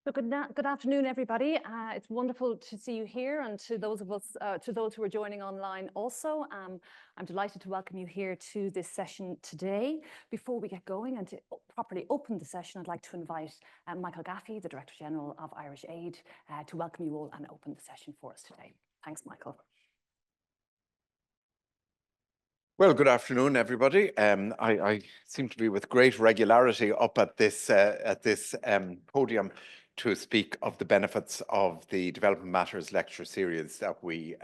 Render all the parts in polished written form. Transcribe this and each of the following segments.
So good afternoon, everybody. It's wonderful to see you here, and to those who are joining online also. I'm delighted to welcome you here to this session today. Before we get going and to properly open the session, I'd like to invite Michael Gaffey, the Director General of Irish Aid, to welcome you all and open the session for us today. Thanks, Michael. Well, good afternoon, everybody. I seem to be with great regularity up at this podium to speak of the benefits of the Development Matters lecture series that we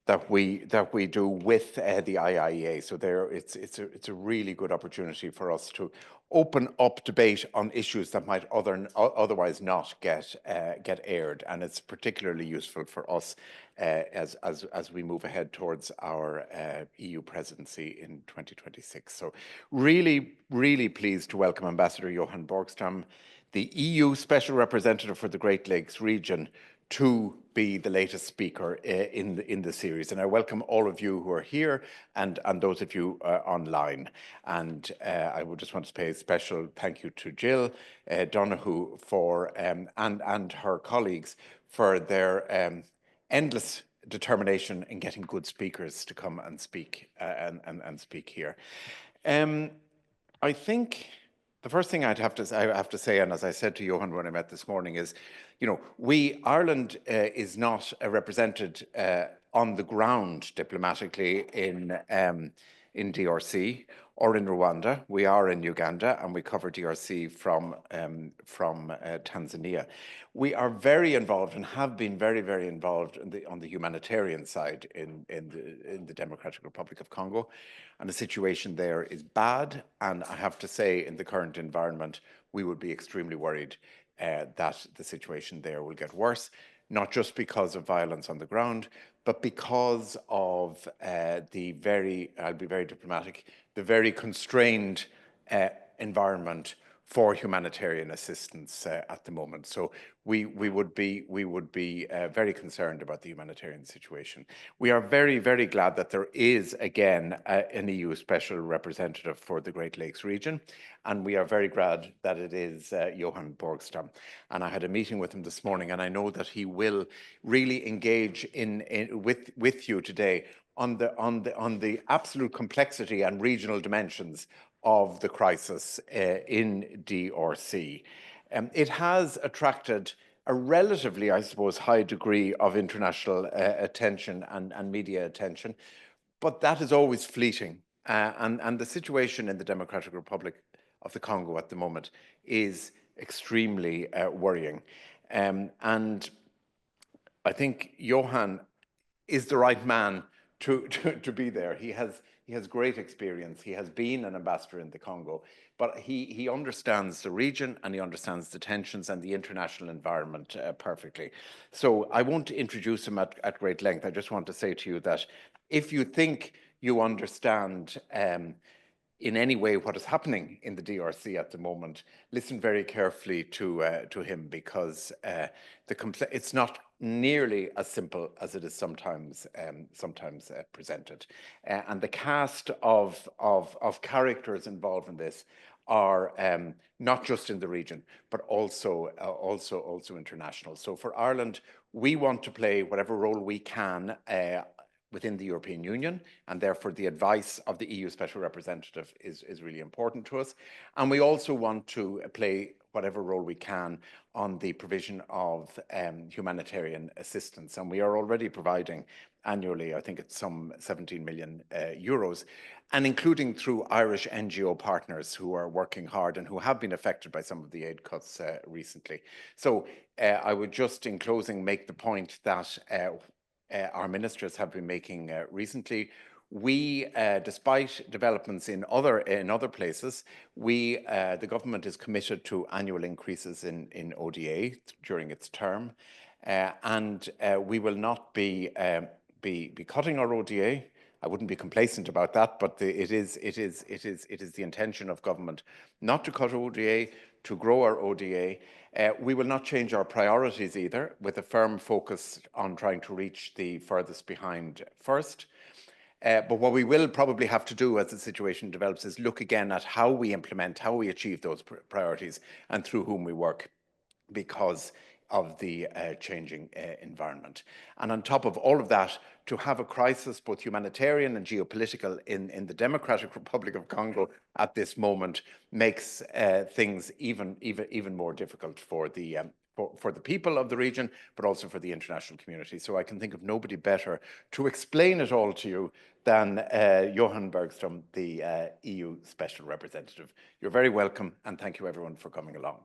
do with the IIEA. So it's a really good opportunity for us to open up debate on issues that might otherwise not get aired, and it's particularly useful for us as we move ahead towards our EU presidency in 2026. So really pleased to welcome Ambassador Johan Borgstam, the EU Special Representative for the Great Lakes region, to be the latest speaker in the series. And I welcome all of you who are here and those of you online. And I would just want to pay a special thank you to Jill Donoghue for and her colleagues for their endless determination in getting good speakers to come and speak and speak here. I think the first thing I have to say, and as I said to Johan when I met this morning, is, Ireland is not represented on the ground diplomatically in DRC or in Rwanda. We are in Uganda, and we cover DRC from Tanzania. We are very involved and have been very involved on the humanitarian side in the Democratic Republic of Congo. And the situation there is bad. And I have to say, in the current environment, we would be extremely worried that the situation there will get worse, not just because of violence on the ground, but because of I'll be very diplomatic, the very constrained environment for humanitarian assistance at the moment. So we would be very concerned about the humanitarian situation. We are very glad that there is again an EU special representative for the Great Lakes region, and we are very glad that it is Johan Borgstam. And I had a meeting with him this morning, and I know that he will really engage with you today on the absolute complexity and regional dimensions of the crisis in DRC. It has attracted a relatively, I suppose, high degree of international attention and media attention, but that is always fleeting. And the situation in the Democratic Republic of the Congo at the moment is extremely worrying. And I think Johan is the right man to be there. He has great experience. He has been an ambassador in the Congo, but he understands the region, and he understands the tensions and the international environment perfectly. So I won't introduce him at great length. I just want to say to you that if you think you understand in any way what is happening in the DRC at the moment, listen very carefully to him, because it's not nearly as simple as it is sometimes presented. And the cast of characters involved in this are not just in the region, but also international. So for Ireland, we want to play whatever role we can within the European Union, and therefore the advice of the EU Special Representative is really important to us. And we also want to play whatever role we can on the provision of humanitarian assistance. And we are already providing annually, I think it's some 17 million euros, and including through Irish NGO partners who are working hard and who have been affected by some of the aid cuts recently. So I would just, in closing, make the point that our ministers have been making recently. We, despite developments in other places, the government is committed to annual increases in ODA during its term, and we will not be cutting our ODA. I wouldn't be complacent about that, but it is the intention of government not to cut ODA, to grow our ODA. We will not change our priorities either, with a firm focus on trying to reach the furthest behind first. But what we will probably have to do as the situation develops is look again at how we implement, how we achieve those priorities, and through whom we work. because of the changing environment. And on top of all of that, to have a crisis, both humanitarian and geopolitical, in the Democratic Republic of Congo at this moment makes things even more difficult for the people of the region, but also for the international community. So I can think of nobody better to explain it all to you than Johan Borgstam, the EU Special Representative. You're very welcome, and thank you everyone for coming along.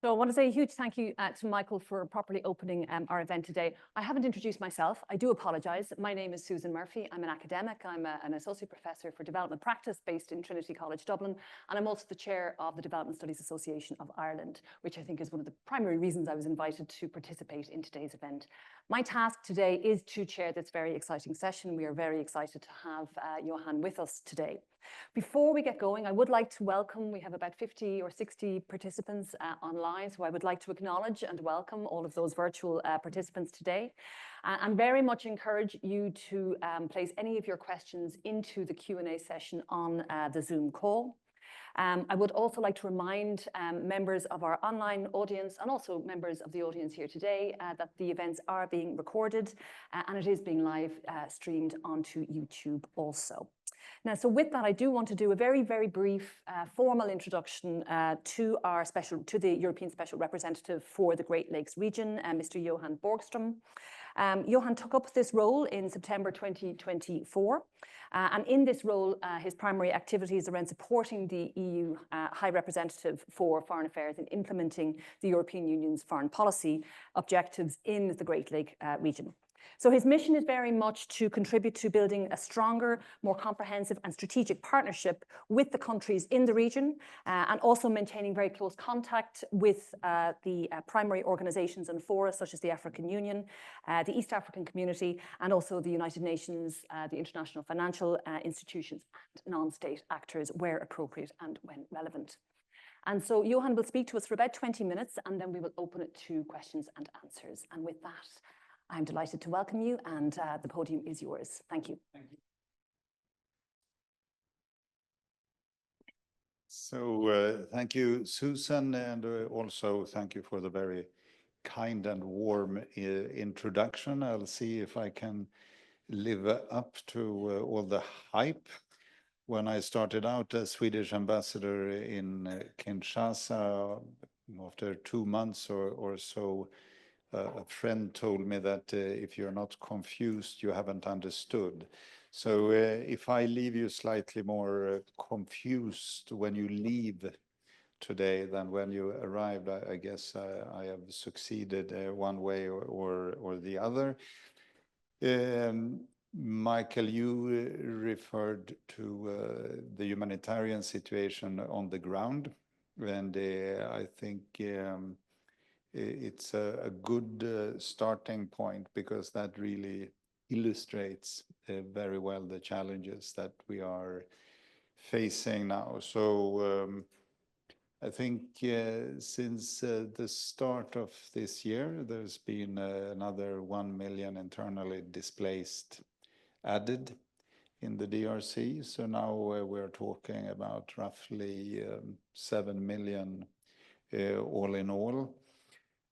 So I want to say a huge thank you to Michael for properly opening our event today. I haven't introduced myself. I do apologize. My name is Susan Murphy. I'm an academic. I'm an associate professor for development practice based in Trinity College Dublin. And I'm also the chair of the Development Studies Association of Ireland, which I think is one of the primary reasons I was invited to participate in today's event. My task today is to chair this very exciting session. We are very excited to have Johan with us today. Before we get going, I would like to welcome, we have about 50 or 60 participants online, so I would like to acknowledge and welcome all of those virtual participants today. And very much encourage you to place any of your questions into the Q&A session on the Zoom call. I would also like to remind members of our online audience and also members of the audience here today that the events are being recorded and it is being live streamed onto YouTube also. Now, so with that, I do want to do a very, very brief formal introduction to the European Special Representative for the Great Lakes region, Mr. Johan Borgstam. Johan took up this role in September 2024. And in this role, his primary activities around supporting the EU High Representative for Foreign Affairs in implementing the European Union's foreign policy objectives in the Great Lakes region. So his mission is very much to contribute to building a stronger, more comprehensive and strategic partnership with the countries in the region, and also maintaining very close contact with the primary organizations and fora such as the African Union, the East African Community, and also the United Nations, the international financial institutions and non-state actors where appropriate and when relevant. And so Johan will speak to us for about 20 minutes, and then we will open it to questions and answers. And with that, I'm delighted to welcome you, and the podium is yours. Thank you. Thank you. So thank you, Susan, and also thank you for the very kind and warm introduction. I'll see if I can live up to all the hype. When I started out as Swedish ambassador in Kinshasa, after 2 months or so, a friend told me that if you're not confused, you haven't understood. So if I leave you slightly more confused when you leave today than when you arrived, I guess I have succeeded one way or the other. Michael, you referred to the humanitarian situation on the ground, and I think it's a good starting point, because that really illustrates very well the challenges that we are facing now. So I think since the start of this year, there's been another 1 million internally displaced added in the DRC. So now we're talking about roughly 7 million all in all.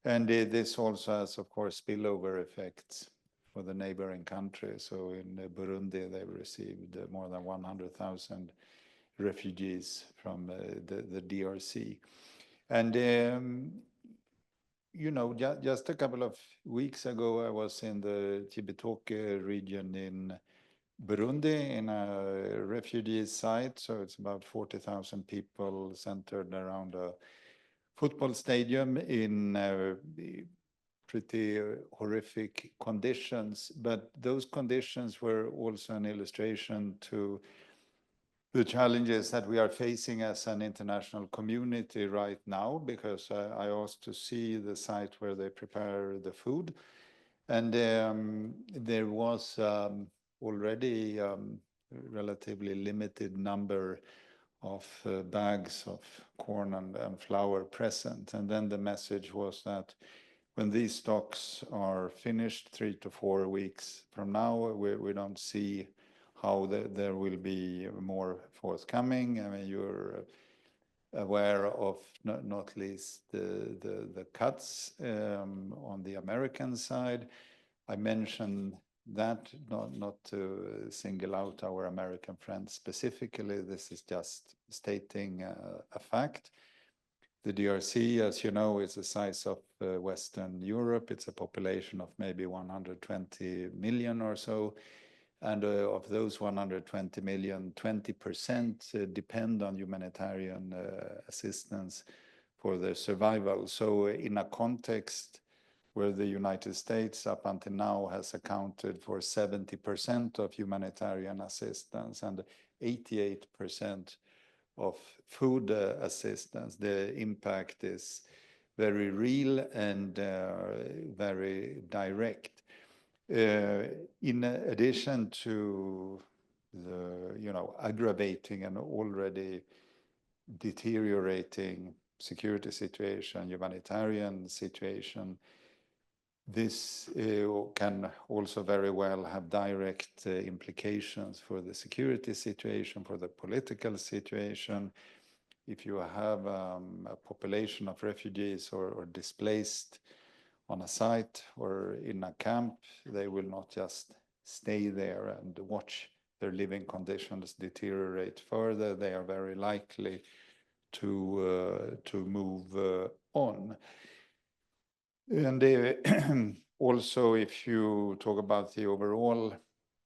And this also has, of course, spillover effects for the neighboring countries. So in Burundi, they've received more than 100,000 refugees from the DRC. And, you know, just a couple of weeks ago, I was in the Cibitoke region in Burundi in a refugee site. So it's about 40,000 people centered around a football stadium in pretty horrific conditions. But those conditions were also an illustration to the challenges that we are facing as an international community right now, because I asked to see the site where they prepare the food. And there was already relatively limited number of bags of corn and flour present. And then the message was that when these stocks are finished 3 to 4 weeks from now, we don't see how there will be more forthcoming. I mean, you're aware of not least the cuts on the American side. I mentioned that not to single out our American friends specifically. This is just stating a fact. The DRC, as you know, is the size of Western Europe. It's a population of maybe 120 million or so. And of those 120 million, 20% depend on humanitarian assistance for their survival. So in a context where the United States up until now has accounted for 70% of humanitarian assistance and 88% of food assistance, the impact is very real and very direct. In addition to the, aggravating and already deteriorating security situation, humanitarian situation, this can also very well have direct implications for the security situation, for the political situation. If you have a population of refugees or displaced on a site or in a camp, they will not just stay there and watch their living conditions deteriorate further. They are very likely to move on. And also, if you talk about the overall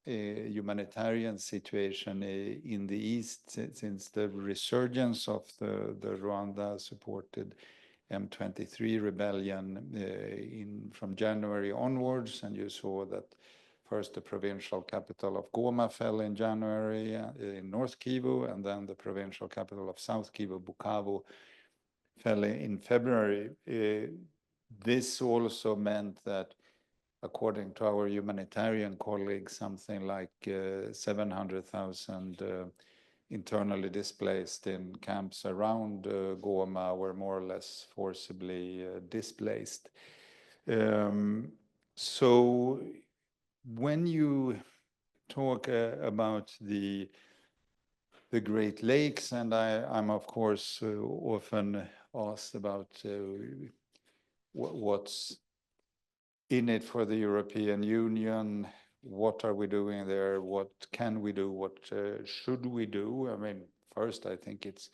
humanitarian situation in the East, since the resurgence of the Rwanda-supported M23 rebellion from January onwards, and you saw that first the provincial capital of Goma fell in January in North Kivu, and then the provincial capital of South Kivu, Bukavu, fell in February. This also meant that, according to our humanitarian colleagues, something like 700,000 internally displaced in camps around Goma were more or less forcibly displaced. So when you talk about the Great Lakes, and I'm of course often asked about what's in it for the European Union, what are we doing there, what can we do, what should we do? I mean, first, I think it's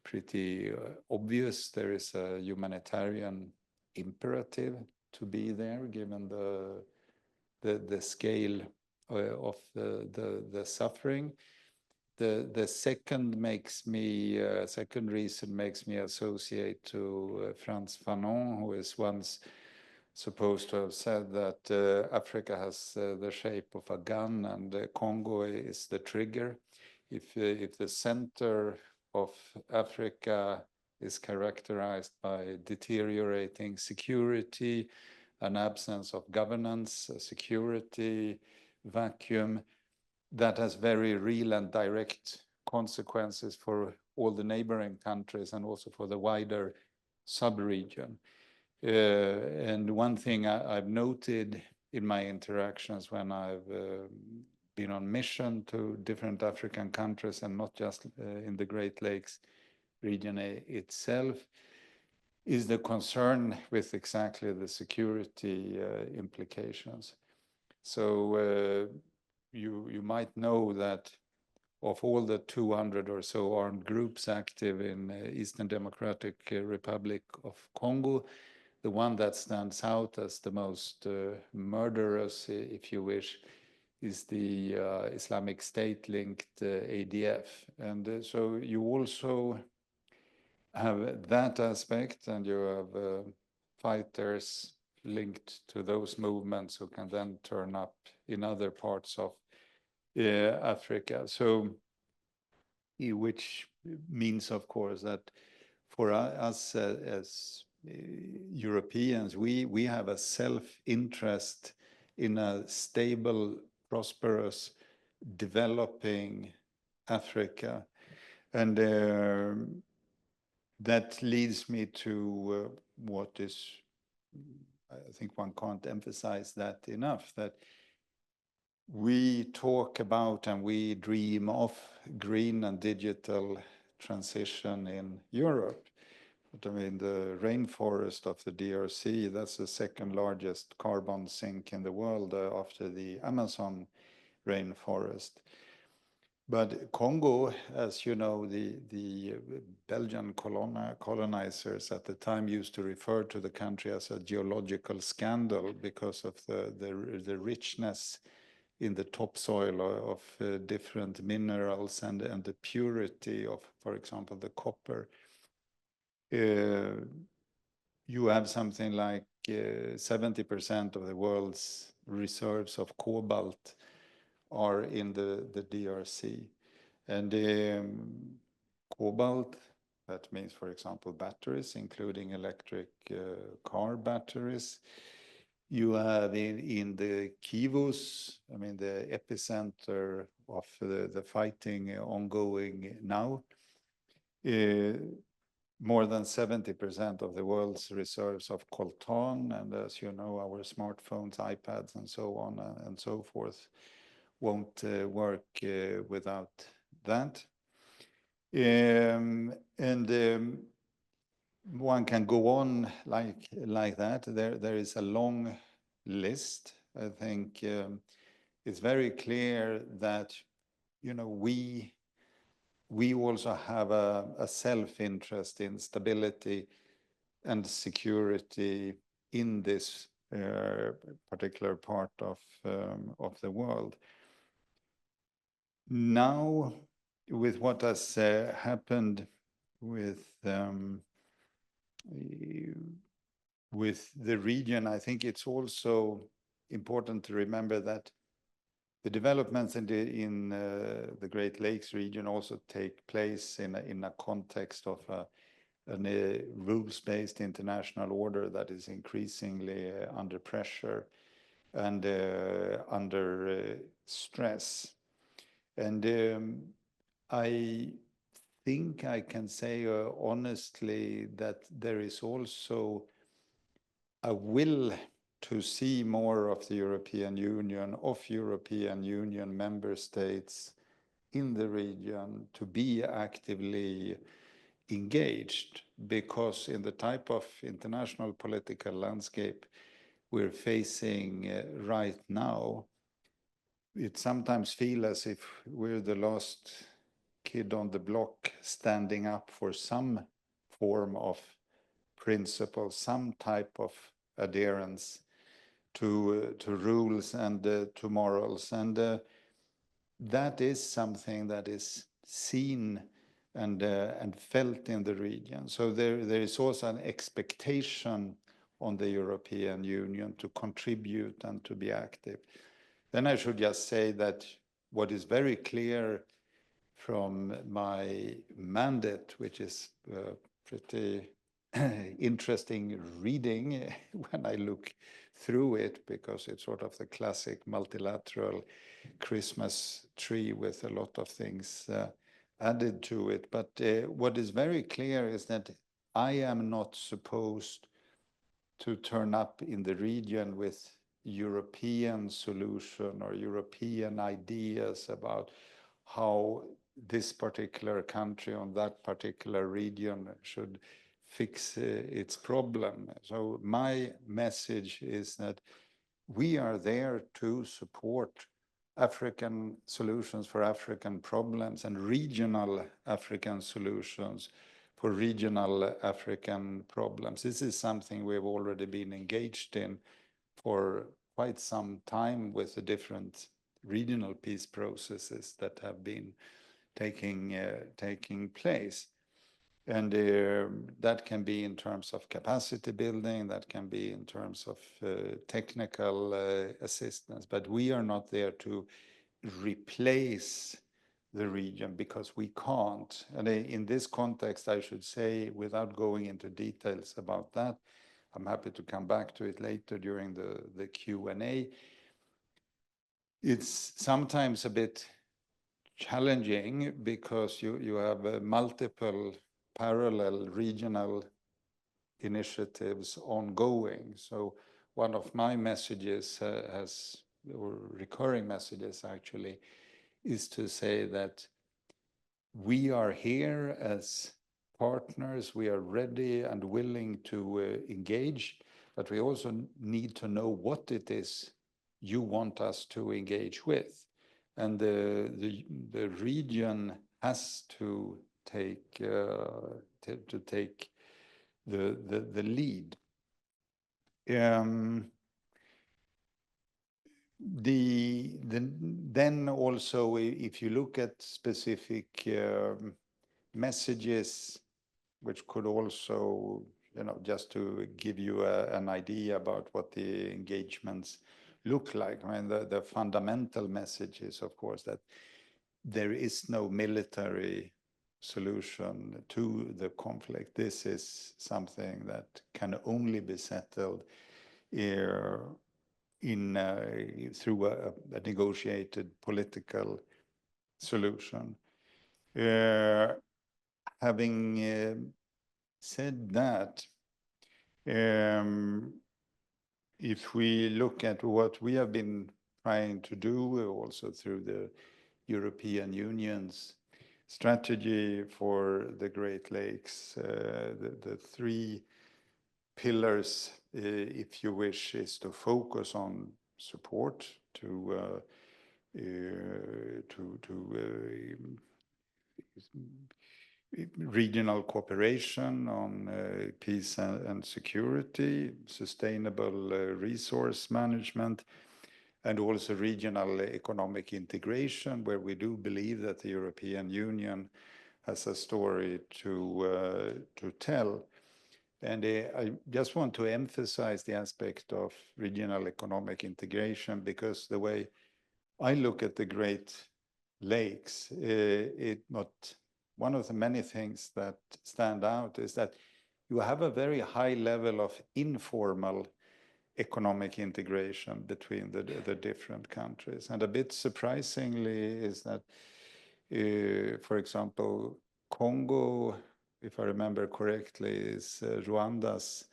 pretty obvious there is a humanitarian imperative to be there, given the scale of the suffering. The second reason makes me associate to Frantz Fanon, who is once supposed to have said that Africa has the shape of a gun and Congo is the trigger. If the center of Africa is characterized by deteriorating security, an absence of governance, a security vacuum, that has very real and direct consequences for all the neighboring countries and also for the wider sub-region. And one thing I've noted in my interactions when I've been on mission to different African countries and not just in the Great Lakes region itself, is the concern with exactly the security implications. So you might know that of all the 200 or so armed groups active in Eastern Democratic Republic of Congo, the one that stands out as the most murderous, if you wish, is the Islamic State-linked ADF. And so you also have that aspect, and you have fighters linked to those movements who can then turn up in other parts of Africa. So, which means, of course, that for us as Europeans, we have a self-interest in a stable, prosperous, developing Africa. And that leads me to what is, I think one can't emphasize that enough, that we talk about and we dream of green and digital transition in Europe. But I mean, the rainforest of the DRC, that's the second largest carbon sink in the world after the Amazon rainforest. But Congo, as you know, the Belgian colonizers at the time used to refer to the country as a geological scandal because of the richness in the topsoil of different minerals and the purity of, for example, the copper. You have something like 70% of the world's reserves of cobalt are in the DRC. And cobalt, that means, for example, batteries, including electric car batteries. You have in the Kivus, I mean, the epicenter of the fighting ongoing now, more than 70% of the world's reserves of coltan, and as you know, our smartphones, iPads, and so on and so forth won't work without that. One can go on like that. There is a long list. I think it's very clear that, you know, we also have a self-interest in stability and security in this particular part of the world. Now, with what has happened with the region, I think it's also important to remember that the developments in the Great Lakes region also take place in a context of a rules-based international order that is increasingly under pressure and under stress. And I think I can say honestly that there is also a will to see more of the European Union, of European Union member states in the region to be actively engaged, because in the type of international political landscape we're facing right now, it sometimes feels as if we're the last kid on the block standing up for some form of principle, some type of adherence to rules and to morals. And that is something that is seen and felt in the region. So there is also an expectation on the European Union to contribute and to be active. Then I should just say that what is very clear from my mandate, which is pretty interesting reading when I look through it, because it's sort of the classic multilateral Christmas tree with a lot of things added to it. But what is very clear is that I am not supposed to turn up in the region with European solution or European ideas about how this particular country on that particular region should fix its problem. So my message is that we are there to support African solutions for African problems and regional African solutions for regional African problems. This is something we've already been engaged in for quite some time with the different regional peace processes that have been taking place. And that can be in terms of capacity building, that can be in terms of technical assistance, but we are not there to replace the region because we can't. And in this context, I should say, without going into details about that, I'm happy to come back to it later during the Q&A. It's sometimes a bit challenging because you have multiple parallel regional initiatives ongoing. So one of my messages has or recurring messages actually, is to say that we are here as partners, we are ready and willing to engage, but we also need to know what it is you want us to engage with. And the region has to take the lead. Then also, if you look at specific messages, which could also, just to give you an idea about what the engagements look like. I mean, the fundamental message is, of course, that there is no military solution to the conflict. This is something that can only be settled through a negotiated political solution. Having said that, if we look at what we have been trying to do also through the European Union's strategy for the Great Lakes, the three pillars, if you wish, is to focus on support to regional cooperation on peace and security, sustainable resource management, and also regional economic integration, where we do believe that the European Union has a story to tell. And I just want to emphasize the aspect of regional economic integration, because the way I look at the Great Lakes, one of the many things that stand out is that you have a very high level of informal economic integration between the different countries. And a bit surprisingly is that, for example, Congo, if I remember correctly, is Rwanda's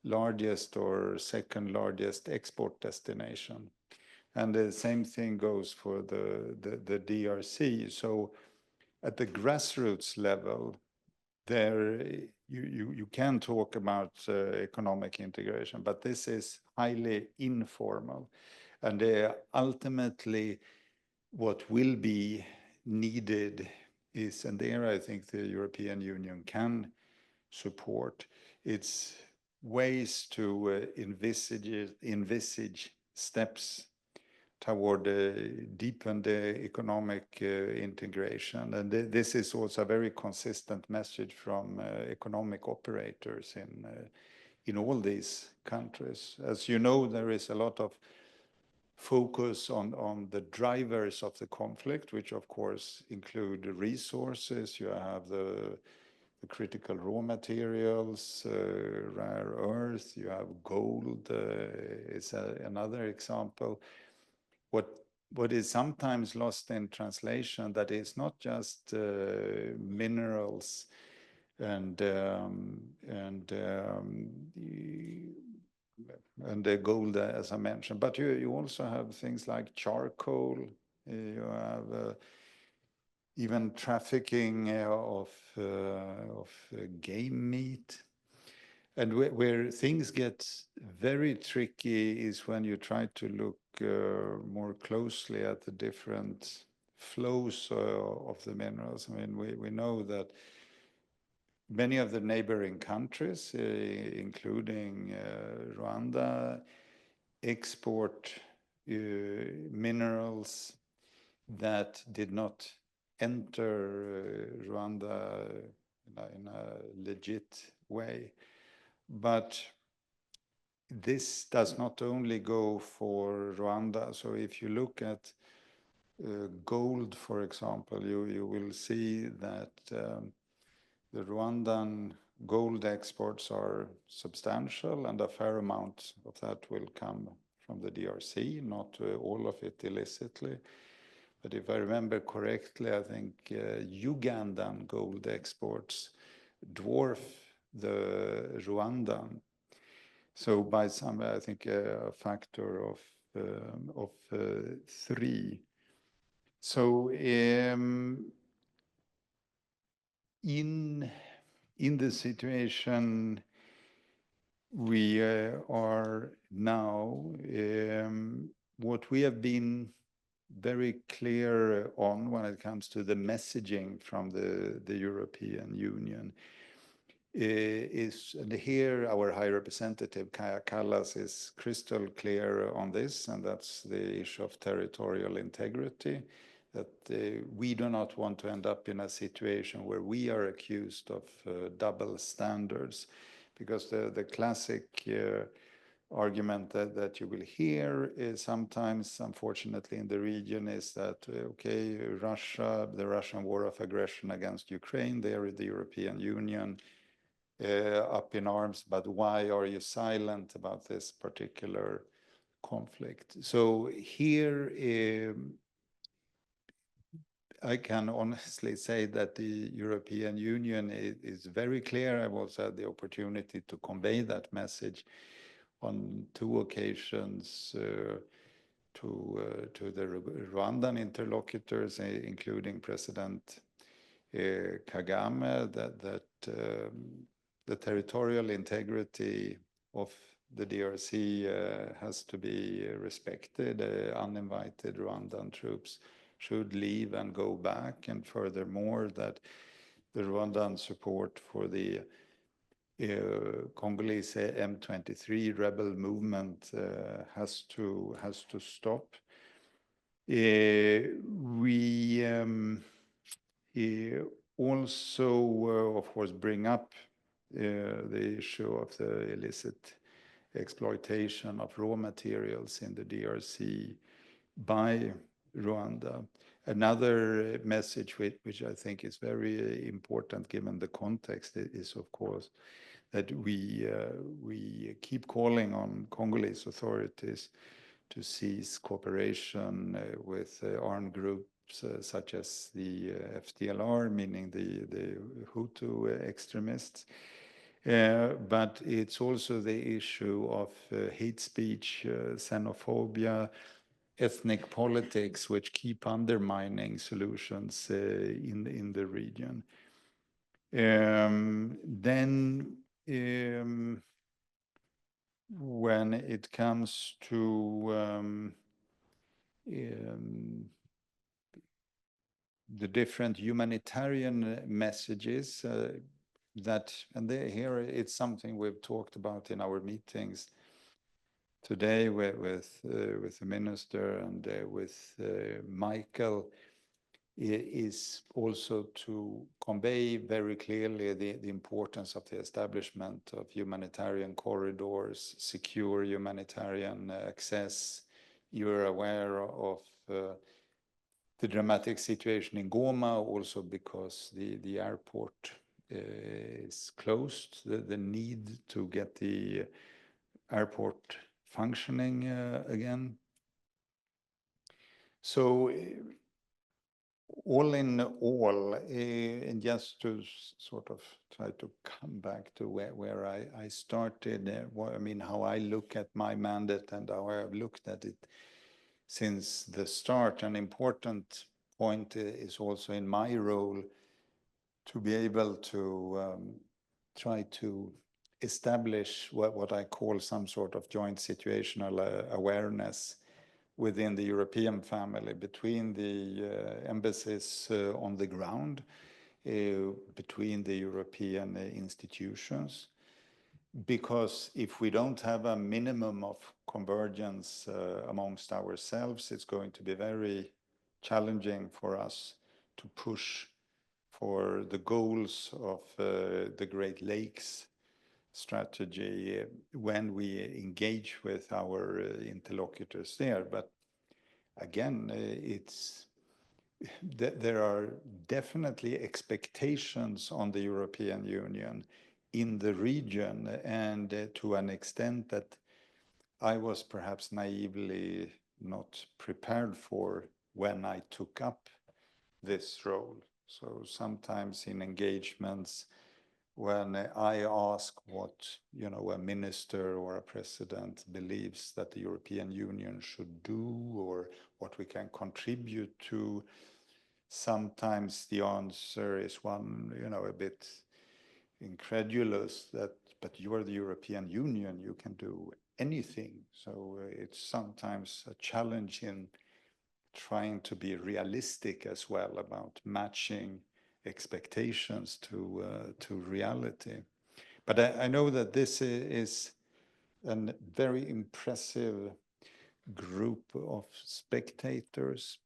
largest or second largest export destination. And the same thing goes for the DRC. So at the grassroots level, there you can talk about economic integration, but this is highly informal. And ultimately, what will be needed is, and there I think the European Union can support, it's ways to envisage steps toward deepened economic integration. And this is also a very consistent message from economic operators in all these countries. As you know, there is a lot of focus on the drivers of the conflict, which of course include resources. You have the critical raw materials, rare earth, you have gold is another example. What is sometimes lost in translation, that is not just minerals and the gold, as I mentioned, but you also have things like charcoal. You have even trafficking of game meat. And where things get very tricky is when you try to look more closely at the different flows of the minerals. I mean, we know that many of the neighboring countries, including Rwanda, export minerals that did not enter Rwanda in a legit way. But this does not only go for Rwanda. So if you look at gold, for example, you will see that the Rwandan gold exports are substantial, and a fair amount of that will come from the DRC, not all of it illicitly. But if I remember correctly, I think Ugandan gold exports dwarf the Rwandan. So by some, I think a factor of three. So in the situation we are now, what we have been very clear on when it comes to the messaging from the European Union is, and here our High Representative Kaja Kallas is crystal clear on this, and that's the issue of territorial integrity, that we do not want to end up in a situation where we are accused of double standards, because the classic argument that you will hear is sometimes, unfortunately, in the region is that, okay, Russia, the Russian war of aggression against Ukraine, there the European Union up in arms, but why are you silent about this particular conflict? So here, I can honestly say that the European Union is very clear. I've also had the opportunity to convey that message on 2 occasions to the Rwandan interlocutors, including President Kagame, that the territorial integrity of the DRC has to be respected. Uninvited Rwandan troops should leave and go back, and furthermore that the Rwandan support for the Congolese M23 rebel movement has to stop. We also, of course, bring up the issue of the illicit exploitation of raw materials in the DRC by Rwanda. Another message which I think is very important given the context is, of course, that we keep calling on Congolese authorities to cease cooperation with armed groups such as the FDLR, meaning the Hutu extremists. But it's also the issue of hate speech, xenophobia, ethnic politics, which keep undermining solutions in the region. Then when it comes to the different humanitarian messages here it's something we've talked about in our meetings today with the minister and with Michael, is also to convey very clearly the importance of the establishment of humanitarian corridors, secure humanitarian access. You're aware of the dramatic situation in Goma, also because the airport is closed, the need to get the airport functioning again. So all in all, and just to sort of try to come back to where I started, how I look at my mandate and how I've looked at it since the start. An important point is also in my role to be able to try to establish what I call some sort of joint situational awareness within the European family, between the embassies on the ground, between the European institutions. Because if we don't have a minimum of convergence amongst ourselves, it's going to be very challenging for us to push for the goals of the Great Lakes strategy when we engage with our interlocutors there. But again, there are definitely expectations on the European Union in the region, and to an extent that I was perhaps naively not prepared for when I took up this role. So sometimes in engagements when I ask what, you know, a minister or a president believes that the European Union should do or what we can contribute to, sometimes the answer is one, you know, a bit incredulous, that, but you are the European Union, you can do anything. So it's sometimes a challenge in trying to be realistic as well about matching expectations to reality. But I know that this is a very impressive group of spectators.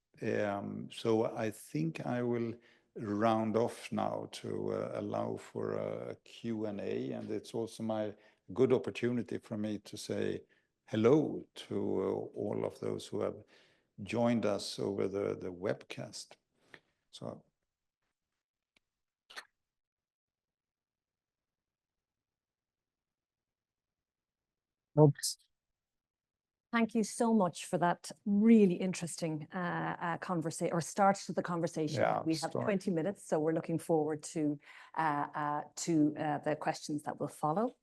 So I think I will round off now to allow for a Q&A, and it's also my good opportunity for me to say hello to all of those who have joined us over the webcast. So. Oops. Thank you so much for that really interesting conversation, or start to the conversation. Yeah, we have 20 minutes, so we're looking forward to the questions that will follow.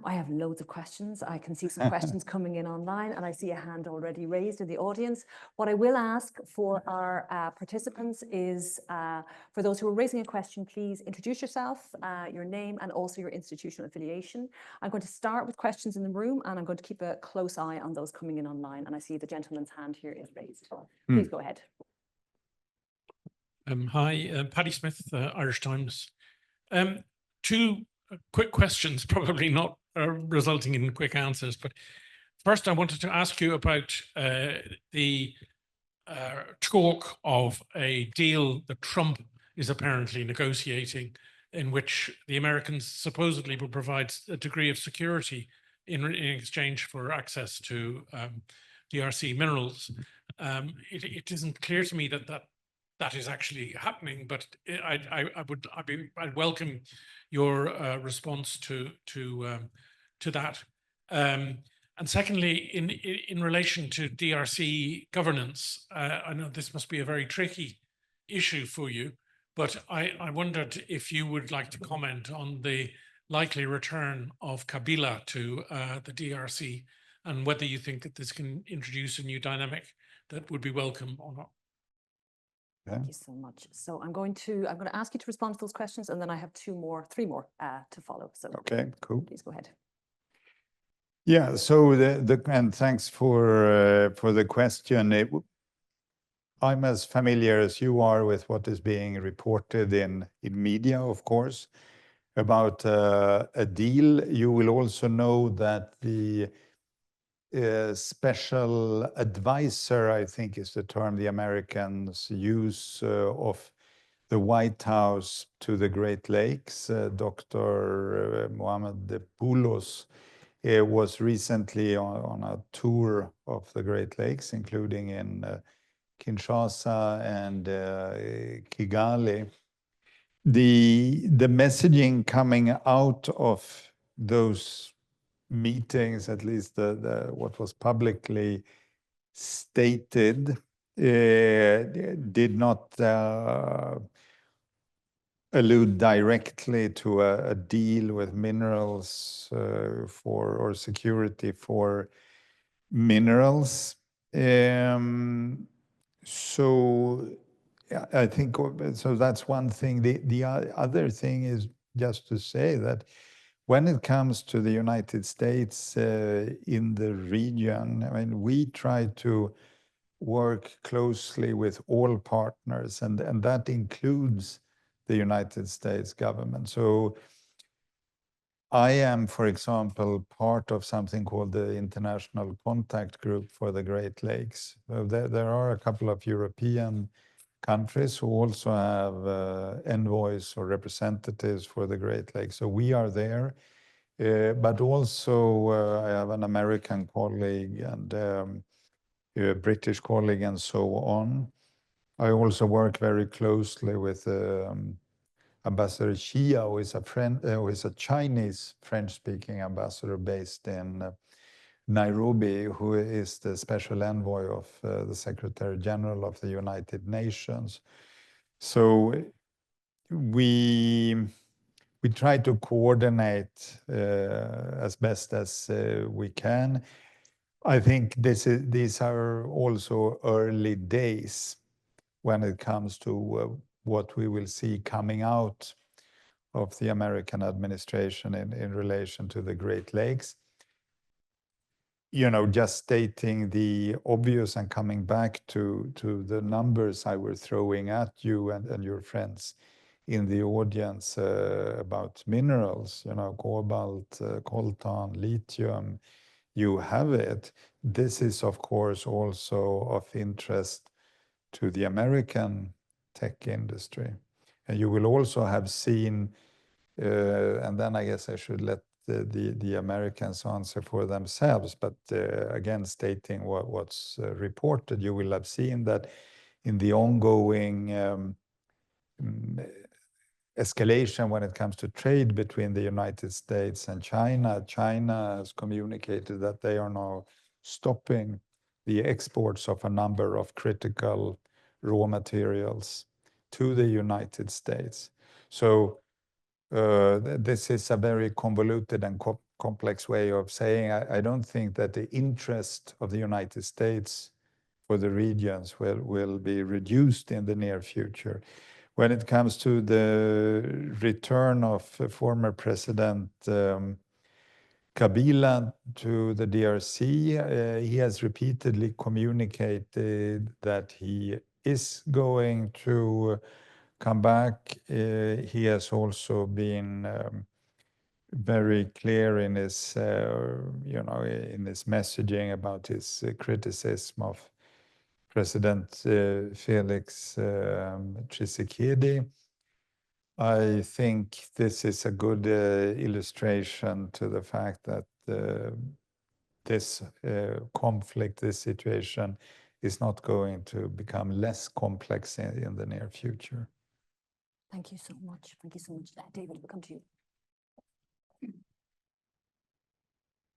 I have loads of questions. I can see some questions coming in online, and I see a hand already raised in the audience. What I will ask for our participants is, for those who are raising a question, please introduce yourself, your name, and also your institutional affiliation. I'm going to start with questions in the room, and I'm going to keep a close eye on those coming in online. And I see the gentleman's hand here is raised. Please go ahead. Hi, Paddy Smith, Irish Times. Two quick questions, probably not resulting in quick answers, but first I wanted to ask you about the talk of a deal that Trump is apparently negotiating, in which the Americans supposedly will provide a degree of security in exchange for access to DRC minerals. It isn't clear to me that is actually happening, but I'd welcome your response to that. And secondly, in relation to DRC governance, I know this must be a very tricky issue for you, but I wondered if you would like to comment on the likely return of Kabila to the DRC, and whether you think that this can introduce a new dynamic that would be welcome or not. Thank you so much. So I'm going to ask you to respond to those questions, and then I have three more to follow. So okay, cool. Please go ahead. Yeah. So and thanks for the question. I'm as familiar as you are with what is being reported in media, of course, about a deal. You will also know that the special advisor, I think is the term the Americans use, of the White House to the Great Lakes, Dr. Mohamed Poulos, was recently on a tour of the Great Lakes, including in Kinshasa and Kigali. The messaging coming out of those meetings, at least what was publicly stated, did not allude directly to a deal with minerals or security for minerals. So I think so. That's one thing. The other thing is just to say that when it comes to the United States in the region, I mean, we try to work closely with all partners, and that includes the United States government. So I am, for example, part of something called the International Contact Group for the Great Lakes. There are a couple of European countries who also have envoys or representatives for the Great Lakes. So we are there, but also I have an American colleague and a British colleague and so on. I also work very closely with Ambassador Xia, who is a Chinese French-speaking ambassador based in Nairobi, who is the special envoy of the Secretary General of the United Nations. So we we try to coordinate as best as we can. I think these are also early days when it comes to what we will see coming out of the American administration in relation to the Great Lakes. You know, just stating the obvious and coming back to the numbers I were throwing at you and your friends in the audience about minerals, you know, cobalt, coltan, lithium, you have it. This is, of course, also of interest to the American tech industry. And you will also have seen, and then I guess I should let the Americans answer for themselves, but again, stating what's reported, you will have seen that in the ongoing escalation when it comes to trade between the United States and China, China has communicated that they are now stopping the exports of a number of critical raw materials to the United States. So this is a very convoluted and complex way of saying I don't think that the interest of the United States for the regions will be reduced in the near future. When it comes to the return of former President Kabila to the DRC, he has repeatedly communicated that he is going to come back. He has also been very clear in his, you know, in his messaging about his criticism of President Felix Tshisekedi. I think this is a good illustration to the fact that this conflict, this situation, is not going to become less complex in the near future. Thank you so much. Thank you so much. David, we'll come to you.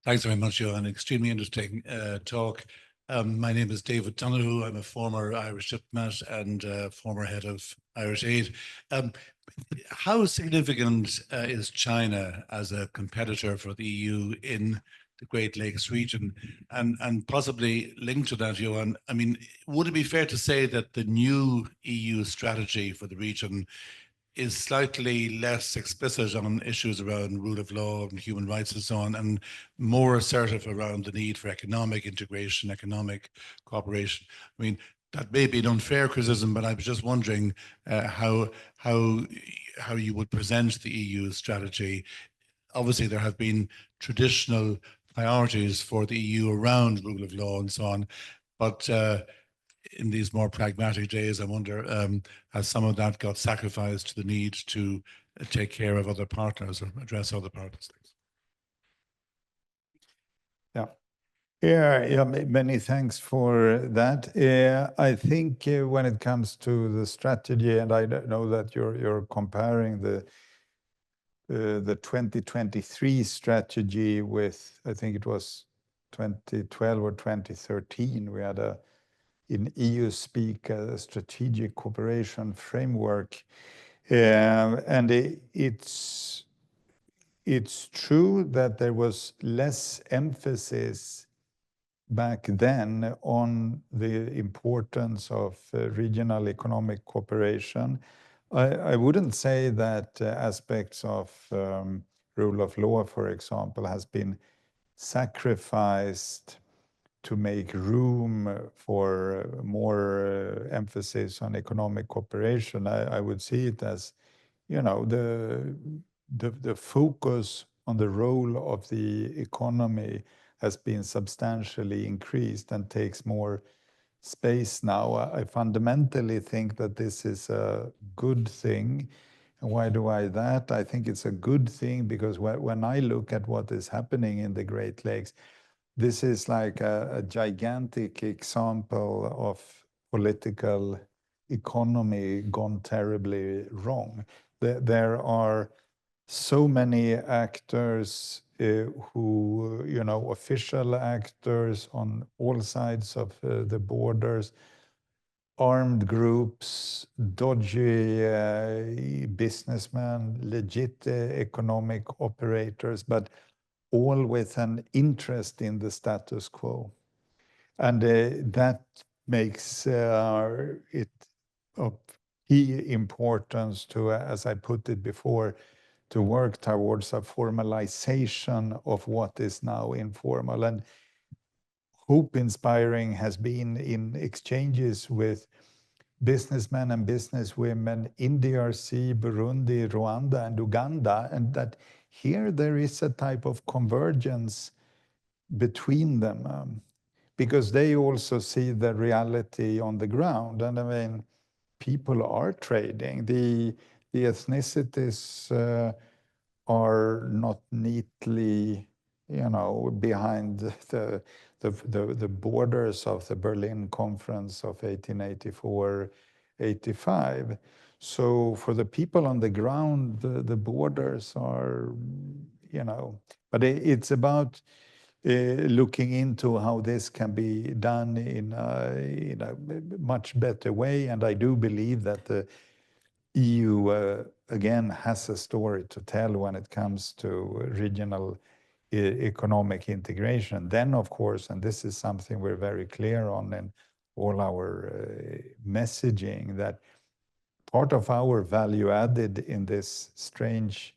Thanks very much, Johan. Extremely interesting talk. My name is David Donoghue. I'm a former Irish diplomat and former head of Irish Aid. How significant is China as a competitor for the EU in the Great Lakes region? And possibly linked to that, Johan, I mean, would it be fair to say that the new EU strategy for the region is slightly less explicit on issues around rule of law and human rights and so on, and more assertive around the need for economic integration, economic cooperation? I mean, that may be an unfair criticism, but I was just wondering how you would present the EU strategy. Obviously, there have been traditional priorities for the EU around rule of law and so on, but in these more pragmatic days, I wonder, has some of that got sacrificed to the need to take care of other partners or address other partners? Yeah, many thanks for that. I think when it comes to the strategy, and I know that you're comparing the 2023 strategy with, I think it was 2012 or 2013, we had in EU speak a strategic cooperation framework. And it's true that there was less emphasis back then on the importance of regional economic cooperation. I wouldn't say that aspects of rule of law, for example, has been sacrificed to make room for more emphasis on economic cooperation. I would see it as, you know, the focus on the role of the economy has been substantially increased and takes more space now. I fundamentally think that this is a good thing. And why do I that? I think it's a good thing because when I look at what is happening in the Great Lakes, this is like a gigantic example of political economy gone terribly wrong. There are so many actors who, you know, official actors on all sides of the borders armed groups, dodgy businessmen, legit economic operators, but all with an interest in the status quo. And that makes it of key importance to, as I put it before, to work towards a formalization of what is now informal. And hope-inspiring has been in exchanges with businessmen and businesswomen in DRC, Burundi, Rwanda, and Uganda, and that here there is a type of convergence between them, because they also see the reality on the ground. And I mean, people are trading. The ethnicities are not neatly, behind the borders of the Berlin Conference of 1884-85. So for the people on the ground, the borders are, but it's about looking into how this can be done in a much better way. And I do believe that the EU, again, has a story to tell when it comes to regional economic integration. Then, of course, and this is something we're very clear on in all our messaging, that part of our value added in this strange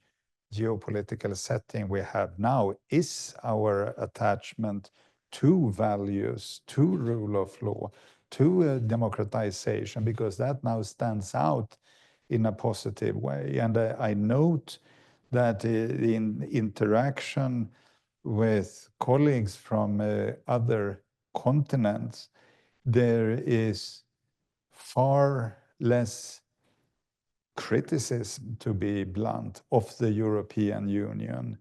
geopolitical setting we have now is our attachment to values, to rule of law, to democratization, because that now stands out in a positive way. And I note that in interaction with colleagues from other continents, there is far less criticism, to be blunt, of the European Union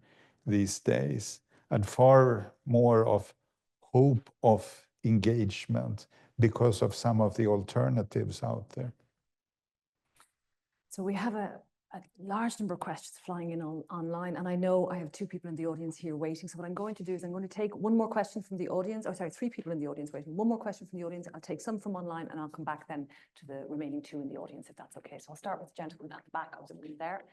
these days, and far more of hope of engagement because of some of the alternatives out there. So we have a large number of questions flying in online, and I know I have two people in the audience here waiting. So what I'm going to do is I'm going to take one more question from the audience, or sorry, three people in the audience waiting. One more question from the audience. I'll take some from online, and I'll come back then to the remaining two in the audience, if that's okay. So I'll start with the gentleman at the back. I was over there.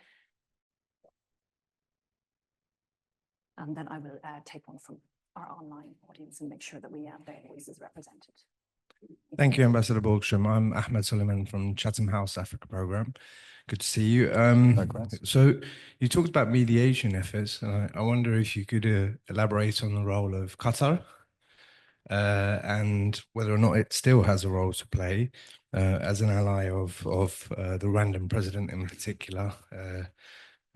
And then I will take one from our online audience and make sure that we have their voices represented. Thank you, Ambassador Borgstam. I'm Ahmed Suleiman from Chatham House Africa Programme. Good to see you. Likewise. So you talked about mediation efforts, and I wonder if you could elaborate on the role of Qatar and whether or not it still has a role to play as an ally of the Rwandan president in particular.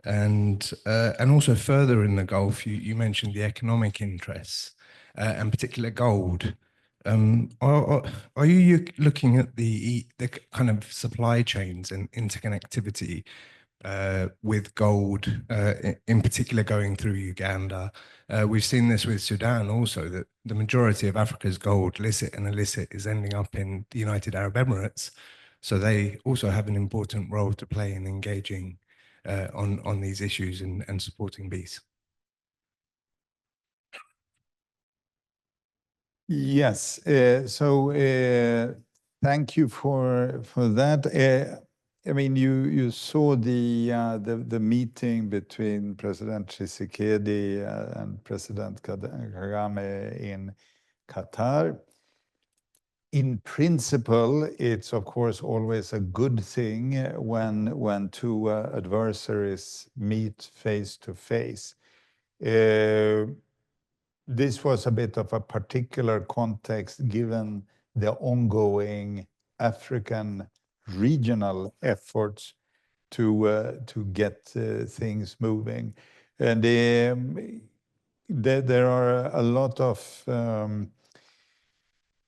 And also further in the Gulf, you mentioned the economic interests, and particular gold. Are you looking at the kind of supply chains and interconnectivity with gold, in particular going through Uganda? We've seen this with Sudan also, that the majority of Africa's gold, licit and illicit, is ending up in the United Arab Emirates. So they also have an important role to play in engaging on these issues and supporting peace. Yes, so thank you for that. I mean, you saw the meeting between President Tshisekedi and President Kagame in Qatar. In principle, it's of course always a good thing when two adversaries meet face to face. This was a bit of a particular context given the ongoing African regional efforts to get things moving. And there are a lot of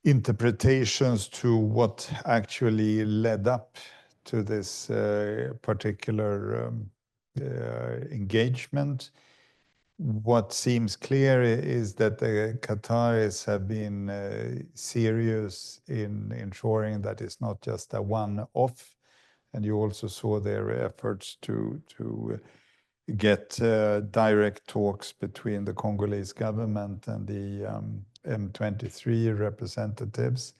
interpretations to what actually led up to this particular engagement. What seems clear is that the Qataris have been serious in ensuring that it's not just a one-off, and you also saw their efforts to get direct talks between the Congolese government and the M23 representatives.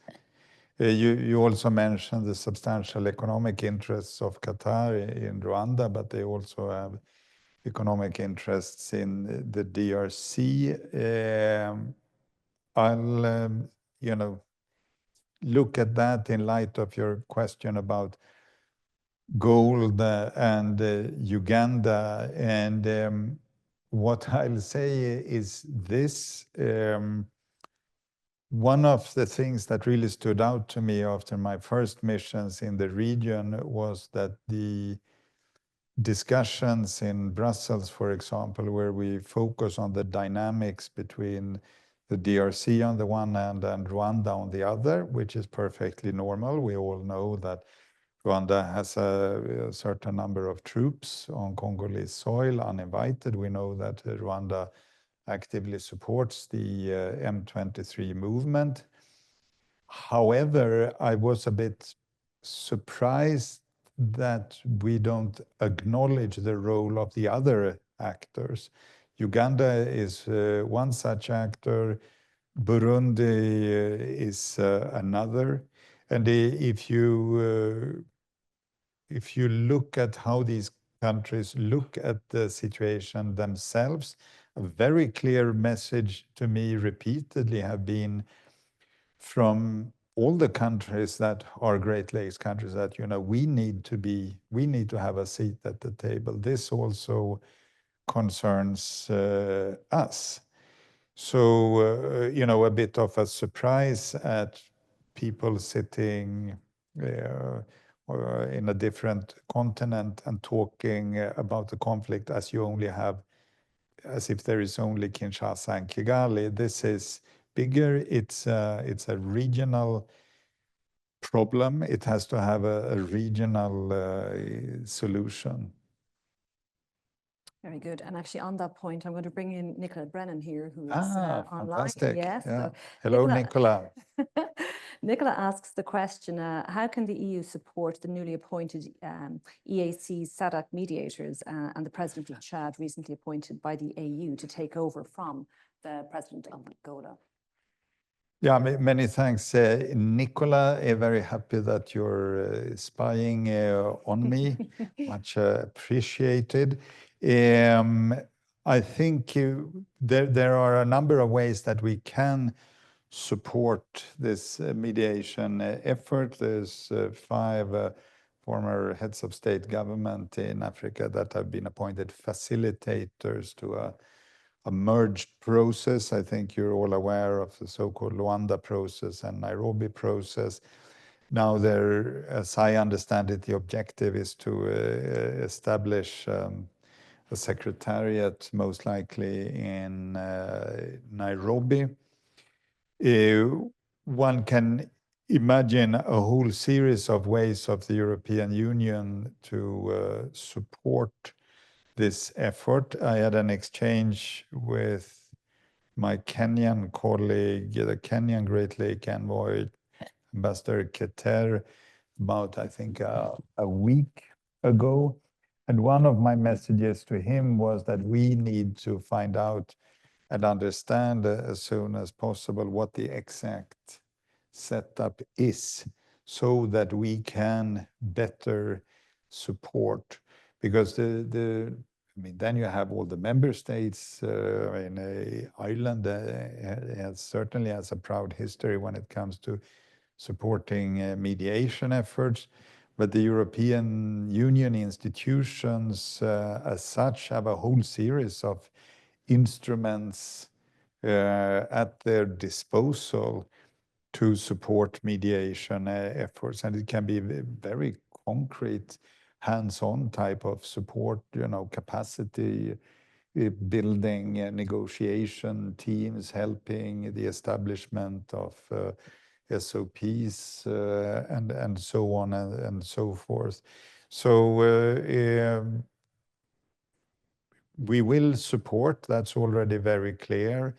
You also mentioned the substantial economic interests of Qatar in Rwanda, but they also have economic interests in the DRC. I'll, look at that in light of your question about gold and Uganda. And what I'll say is this. One of the things that really stood out to me after my first missions in the region was that the discussions in Brussels, for example, where we focus on the dynamics between the DRC on the one hand and Rwanda on the other, which is perfectly normal. We all know that Rwanda has a certain number of troops on Congolese soil, uninvited. We know that Rwanda actively supports the M23 movement. However, I was a bit surprised that we don't acknowledge the role of the other actors. Uganda is one such actor. Burundi is another. And if you look at how these countries look at the situation themselves, a very clear message to me repeatedly have been from all the countries that are Great Lakes countries that, we need to have a seat at the table. This also concerns us. So, a bit of a surprise at people sitting in a different continent and talking about the conflict as if there is only Kinshasa and Kigali. This is bigger. It's a regional problem. It has to have a regional solution. Very good. And actually on that point, I'm going to bring in Nicola Brennan here, who is online. Fantastic. Yes. Yeah. So Hello, Nicola. Nicola asks the question, how can the EU support the newly appointed EAC SADC mediators and the President of Chad recently appointed by the AU to take over from the President of Angola? Yeah, many thanks, Nicola. Very happy that you're spying on me. Much appreciated. I think there are a number of ways that we can support this mediation effort. There's 5 former heads of state government in Africa that have been appointed facilitators to a merged process. I think you're all aware of the so-called Luanda process and Nairobi process. Now there, as I understand it, the objective is to establish a secretariat, most likely in Nairobi. One can imagine a whole series of ways of the European Union to support this effort. I had an exchange with my Kenyan colleague, the Kenyan Great Lake Envoy, Ambassador Keter, about, I think, a week ago. And one of my messages to him was that we need to find out and understand as soon as possible what the exact setup is so that we can better support. Because then you have all the member states. Ireland certainly has a proud history when it comes to supporting mediation efforts. But the European Union institutions as such have a whole series of instruments at their disposal to support mediation efforts. And it can be very concrete, hands-on type of support, capacity building, negotiation teams, helping the establishment of SOPs and so on and so forth. So we will support, that's already very clear.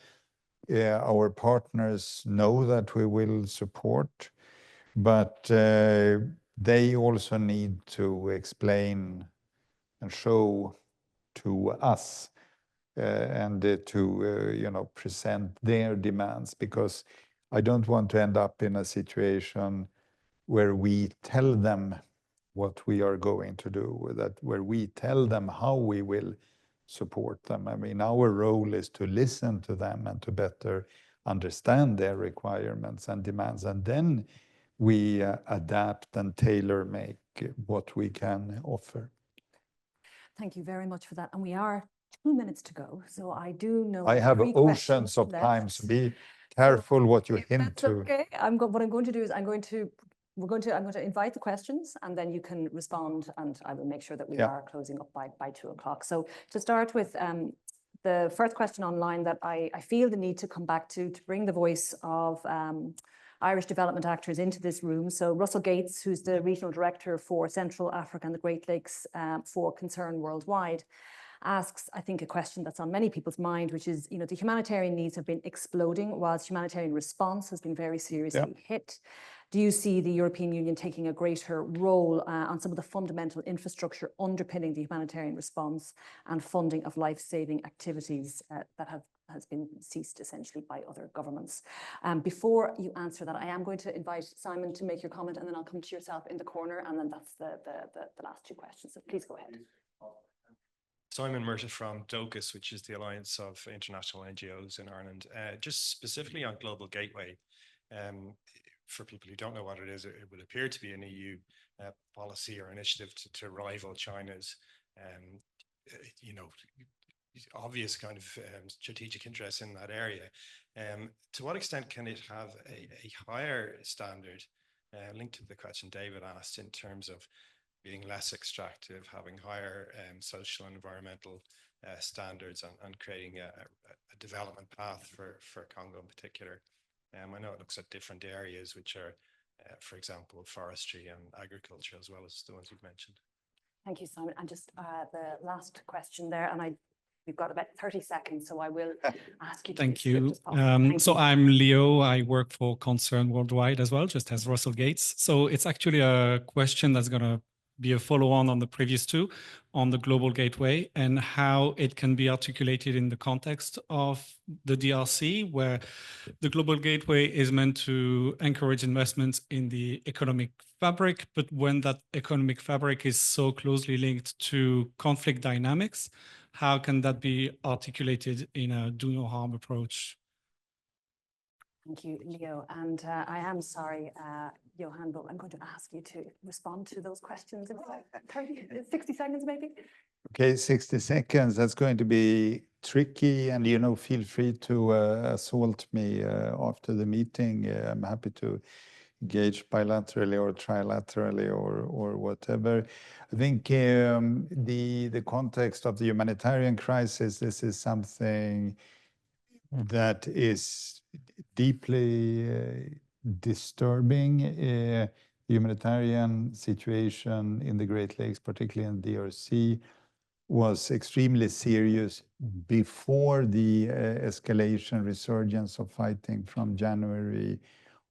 Our partners know that we will support, but they also need to explain and show to us and to present their demands, because I don't want to end up in a situation where we tell them what we are going to do, where we tell them how we will support them. I mean, our role is to listen to them and to better understand their requirements and demands, and then we adapt and tailor make what we can offer. Thank you very much for that. And we are 2 minutes to go. So I do know I have 3 oceans questions of time, left. so be careful what you If hint that's to. okay. What I'm going to do is I'm going to invite the questions, and then you can respond, and I will make sure that we Yeah. are closing up by 2 o'clock. So to start with, the first question online that I feel the need to come back to bring the voice of Irish development actors into this room. So Russell Gates, who's the regional director for Central Africa and the Great Lakes for Concern Worldwide, asks, I think, a question that's on many people's mind, which is, you know, the humanitarian needs have been exploding whilst humanitarian response has been very seriously hit. Do you see the European Union taking a greater role on some of the fundamental infrastructure underpinning the humanitarian response and funding of life-saving activities that has been ceased essentially by other governments? Before you answer that, I am going to invite Simon to make your comment, and then I'll come to yourself in the corner, and then that's the last 2 questions. So please go ahead. Simon Murtagh from DOCUS, which is the Alliance of International NGOs in Ireland. Just specifically on Global Gateway, for people who don't know what it is, it would appear to be an EU policy or initiative to rival China's, obvious kind of strategic interest in that area. To what extent can it have a higher standard, linked to the question David asked, in terms of being less extractive, having higher social and environmental standards, and creating a development path for Congo in particular? I know it looks at different areas, which are, for example, forestry and agriculture, as well as the ones you've mentioned. Thank you, Simon. And just the last question there, and we've got about 30 seconds, so I will ask you to Thank be swift you. as possible. So I'm Leo. I work for Concern Worldwide as well, just as Russell Gates. So it's actually a question that's going to be a follow-on the previous 2 on the Global Gateway and how it can be articulated in the context of the DRC, where the Global Gateway is meant to encourage investments in the economic fabric. But when that economic fabric is so closely linked to conflict dynamics, how can that be articulated in a do no harm approach? Thank you, Leo. And I am sorry, Johan, but I'm going to ask you to respond to those questions in 60 seconds, maybe. Okay, 60 seconds. That's going to be tricky, and feel free to assault me after the meeting. I'm happy to engage bilaterally or trilaterally or whatever. I think the context of the humanitarian crisis, this is something that is deeply disturbing. The humanitarian situation in the Great Lakes, particularly in DRC, was extremely serious before the escalation, resurgence of fighting from January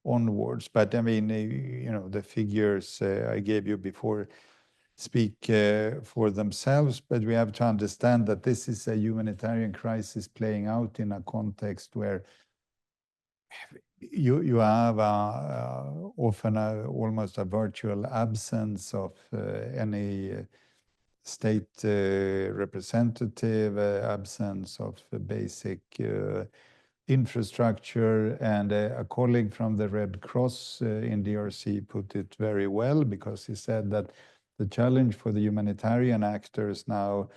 onwards. But I mean, the figures I gave you before speak for themselves, but we have to understand that this is a humanitarian crisis playing out in a context where you have often almost a virtual absence of any state representative, absence of basic infrastructure. And a colleague from the Red Cross in DRC put it very well, because he said that the challenge for the humanitarian actors now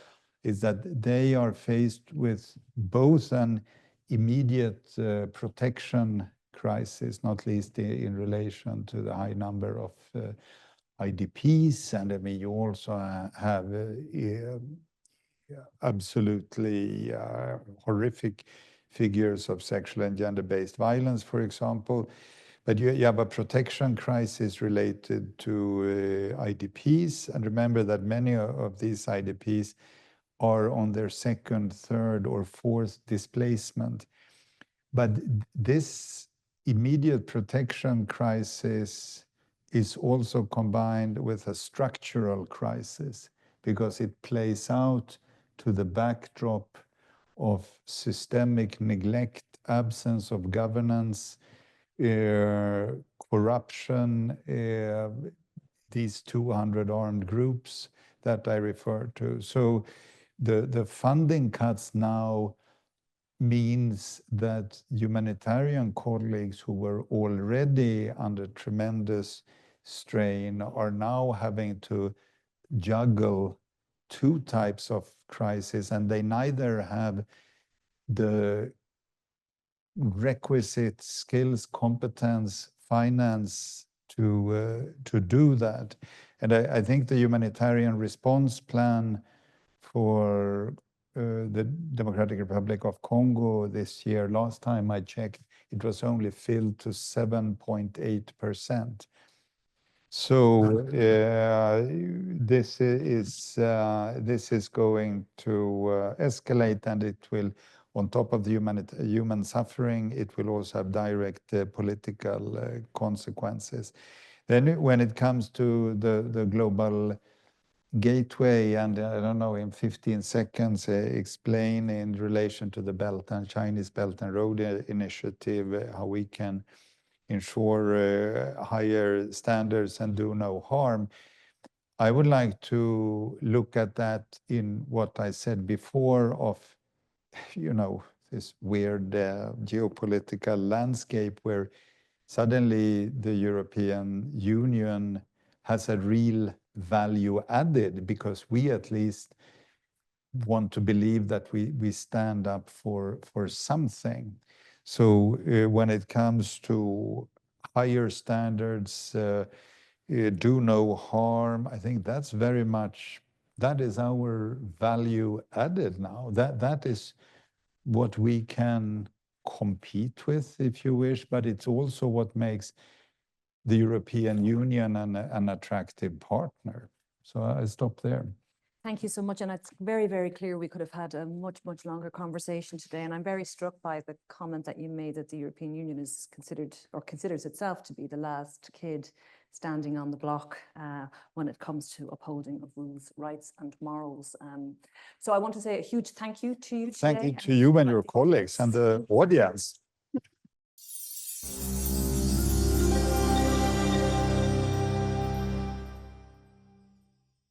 is that they are faced with both an immediate protection crisis, not least in relation to the high number of IDPs. And I mean, you also have absolutely horrific figures of sexual and gender-based violence, for example. But you have a protection crisis related to IDPs. And remember that many of these IDPs are on their 2nd, 3rd, or 4th displacement. But this immediate protection crisis is also combined with a structural crisis, because it plays out to the backdrop of systemic neglect, absence of governance, corruption, these 200 armed groups that I referred to. So the funding cuts now means that humanitarian colleagues who were already under tremendous strain are now having to juggle two types of crisis, and they neither have the requisite skills, competence, finance to do that. And I think the humanitarian response plan for the Democratic Republic of Congo this year, last time I checked, it was only filled to 7.8%. So this is going to escalate, and it will, on top of the human suffering, it will also have direct political consequences. Then when it comes to the global gateway, and I don't know, in 15 seconds, explain in relation to the Chinese Belt and Road Initiative, how we can ensure higher standards and do no harm. I would like to look at that in what I said before of, this weird geopolitical landscape where suddenly the European Union has a real value added, because we at least want to believe that we stand up for something. So when it comes to higher standards, do no harm, I think that's very much, that is our value added now. That is what we can compete with, if you wish, but it's also what makes the European Union an attractive partner. So I stop there. Thank you so much. And it's very, very clear we could have had a much, much longer conversation today. And I'm very struck by the comment that you made that the European Union is considered, or considers itself to be, the last kid standing on the block when it comes to upholding of rules, rights and morals. So I want to say a huge thank you to you today. Thank you to you and your colleagues and the audience.